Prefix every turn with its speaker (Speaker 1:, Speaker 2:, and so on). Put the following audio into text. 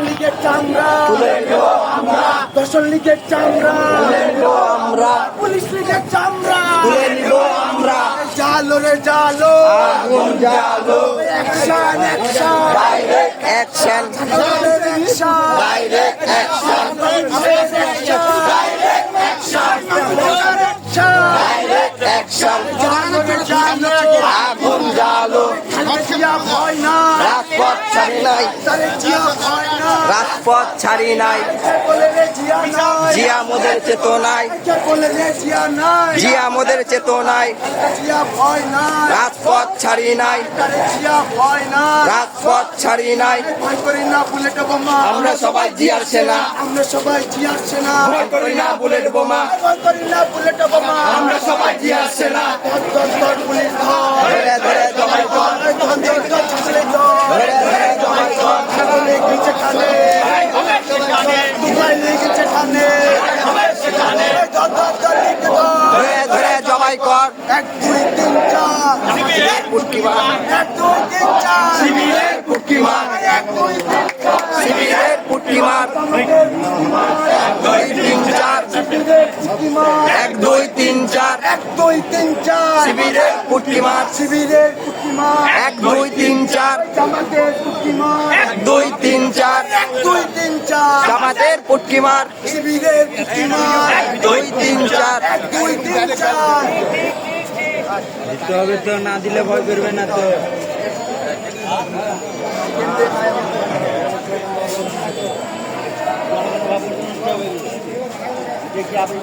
Speaker 1: লীগের চামড়া
Speaker 2: তুলে নেব আমরা,
Speaker 1: দর্শন লীগের চামড়া
Speaker 2: তুলে নেব আমরা,
Speaker 1: পুলিশ লীগের চামড়া
Speaker 2: তুলে নেব আমরা।
Speaker 1: জালো রে জালো
Speaker 2: আগুন জ্বালো,
Speaker 1: action action
Speaker 2: direct action,
Speaker 1: action
Speaker 2: direct action, direct action. আগুন জ্বালো,
Speaker 1: ভয় না
Speaker 2: রাজপথ ছাড়ি নাই, রাজপথ ছাড়ি নাই। জিয়া মোদের চেতনায়, জিয়া মোদের চেতনায়, রাজপথ ছাড়ি নাই, রাজপথ ছাড়ি নাই। আমরা সবাই জিয়ার সেনা,
Speaker 1: আমরা সবাই জিয়ার সেনা
Speaker 2: ভয় করি না বুলেট বোমা,
Speaker 1: বুলেট বোমা
Speaker 2: আমরা সবাই জিয়ার সেনা।
Speaker 1: পুলিশ
Speaker 2: ধরে ধরে জমাই কর, ধরে ধরে জমাই কর, ধরে ধরে জমাই কর।
Speaker 1: 1 2 3 4
Speaker 2: পুটকিমান,
Speaker 1: 1 2 3 4
Speaker 2: শিবিরের পুটকিমান,
Speaker 1: 1 2 3 4
Speaker 2: শিবিরের পুটকিমান। 1 2 3 4, 1 2 3 4,
Speaker 1: 1 2 3 4
Speaker 2: শিবিরের পুটকিমান,
Speaker 1: শিবিরের কুকিমান
Speaker 2: 1 2 3 4,
Speaker 1: জামাতের কুকিমান
Speaker 2: 1 2 3 4,
Speaker 1: 1 2 3 4
Speaker 2: জামাতের পুটকিমান,
Speaker 1: শিবিরের কুকিমান
Speaker 2: 1 2 3 4।
Speaker 1: 1 2 3 4
Speaker 2: দিতে হবে তো, না দিলে ভয় করবে না তো।
Speaker 1: দেখি আপনি